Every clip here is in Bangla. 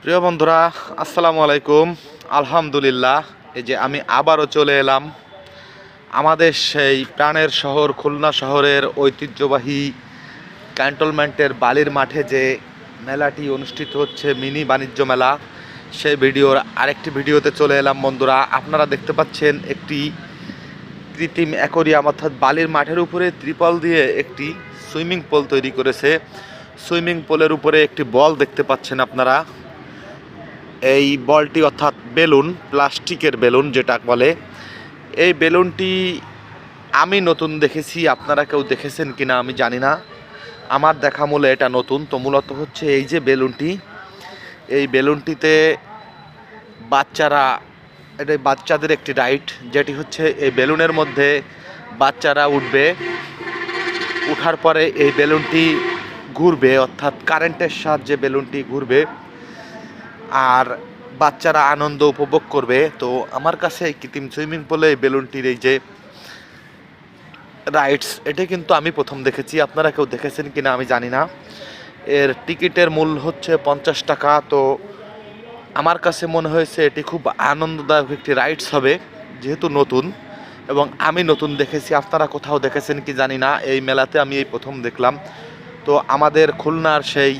প্রিয় বন্ধুরা, আসসালামু আলাইকুম। আলহামদুলিল্লাহ, এই যে আমি আবারও চলে এলাম আমাদের সেই প্রাণের শহর খুলনা শহরের ঐতিহ্যবাহী ক্যান্টনমেন্টের বালির মাঠে যে মেলাটি অনুষ্ঠিত হচ্ছে, মিনি বাণিজ্য মেলা। সেই ভিডিওর আরেকটি ভিডিওতে চলে এলাম বন্ধুরা। আপনারা দেখতে পাচ্ছেন একটি কৃত্রিম অ্যাকোরিয়াম, অর্থাৎ বালির মাঠের উপরে ত্রিপল দিয়ে একটি সুইমিং পুল তৈরি করেছে। সুইমিং পুলের উপরে একটি বল দেখতে পাচ্ছেন আপনারা। এই বলটি অর্থাৎ বেলুন, প্লাস্টিকের বেলুন যেটা বলে, এই বেলুনটি আমি নতুন দেখেছি। আপনারা কেউ দেখেছেন কিনা আমি জানি না, আমার দেখা মূলে এটা নতুন। তো মূলত হচ্ছে এই যে বেলুনটি, এই বেলুনটিতে বাচ্চারা, এটা বাচ্চাদের একটি রাইড, যেটি হচ্ছে এই বেলুনের মধ্যে বাচ্চারা উঠবে। উঠার পরে এই বেলুনটি ঘুরবে, অর্থাৎ কারেন্টের সাহায্যে বেলুনটি ঘুরবে আর বাচ্চারা আনন্দ উপভোগ করবে। তো আমার কাছে এই কৃত্রিম সুইমিং পুলে এই বেলুনটির এই যে রাইডস, এটা কিন্তু আমি প্রথম দেখেছি। আপনারা কেউ দেখেছেন কিনা আমি জানি না। এর টিকিটের মূল্য হচ্ছে 50 টাকা। তো আমার কাছে মনে হয়েছে এটি খুব আনন্দদায়ক একটি রাইডস হবে, যেহেতু নতুন এবং আমি নতুন দেখেছি। আপনারা কোথাও দেখেছেন কি জানি না, এই মেলাতে আমি এই প্রথম দেখলাম। তো আমাদের খুলনার সেই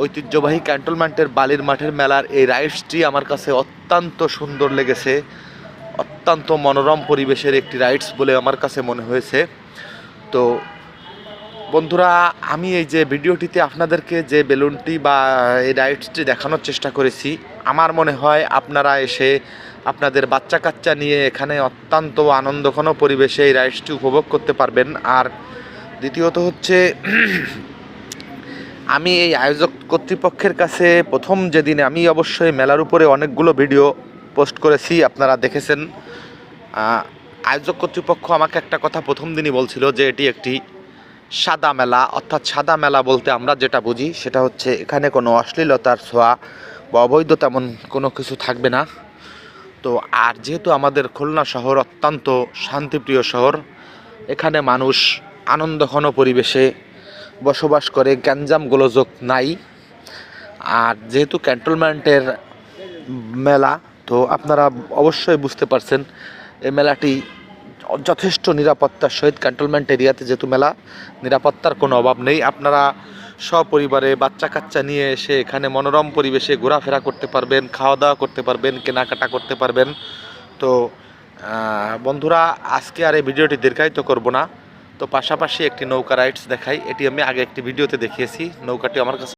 ঐতিহ্যবাহী ক্যান্টনমেন্টের বালির মাঠের মেলার এই রাইডসটি আমার কাছে অত্যন্ত সুন্দর লেগেছে। অত্যন্ত মনোরম পরিবেশের একটি রাইডস বলে আমার কাছে মনে হয়েছে। তো বন্ধুরা, আমি এই যে ভিডিওটিতে আপনাদেরকে যে বেলুনটি বা এই রাইডসটি দেখানোর চেষ্টা করেছি, আমার মনে হয় আপনারা এসে আপনাদের বাচ্চা কাচ্চা নিয়ে এখানে অত্যন্ত আনন্দঘন পরিবেশে এই রাইডসটি উপভোগ করতে পারবেন। আর দ্বিতীয়ত হচ্ছে, আমি এই আয়োজক কর্তৃপক্ষের কাছে প্রথম যেদিনে, আমি অবশ্যই মেলার উপরে অনেকগুলো ভিডিও পোস্ট করেছি, আপনারা দেখেছেন। আয়োজক কর্তৃপক্ষ আমাকে একটা কথা প্রথম দিনই বলছিল যে এটি একটি সাদা মেলা। অর্থাৎ সাদা মেলা বলতে আমরা যেটা বুঝি সেটা হচ্ছে এখানে কোনো অশ্লীলতার ছোঁয়া বা অবৈধ তেমন কোনো কিছু থাকবে না। তো আর যেহেতু আমাদের খুলনা শহর অত্যন্ত শান্তিপ্রিয় শহর, এখানে মানুষ আনন্দঘন পরিবেশে বসবাস করে, গ্যাঞ্জাম গোলযোগ নাই। আর যেহেতু ক্যান্টনমেন্টের মেলা, তো আপনারা অবশ্যই বুঝতে পারছেন এই মেলাটি যথেষ্ট নিরাপত্তার সহিত, ক্যান্টনমেন্ট এরিয়াতে যেহেতু মেলা, নিরাপত্তার কোনো অভাব নেই। আপনারা সপরিবারে বাচ্চা কাচ্চা নিয়ে এসে এখানে মনোরম পরিবেশে ঘোরাফেরা করতে পারবেন, খাওয়া দাওয়া করতে পারবেন, কেনাকাটা করতে পারবেন। তো বন্ধুরা, আজকে আর এই ভিডিওটি দীর্ঘায়িত করব না। তো পাশাপাশি একটি নৌকা রাইডস দেখাই। এটি আমি আগে একটি ভিডিওতে দেখিয়েছি। নৌকাটি আমার কাছে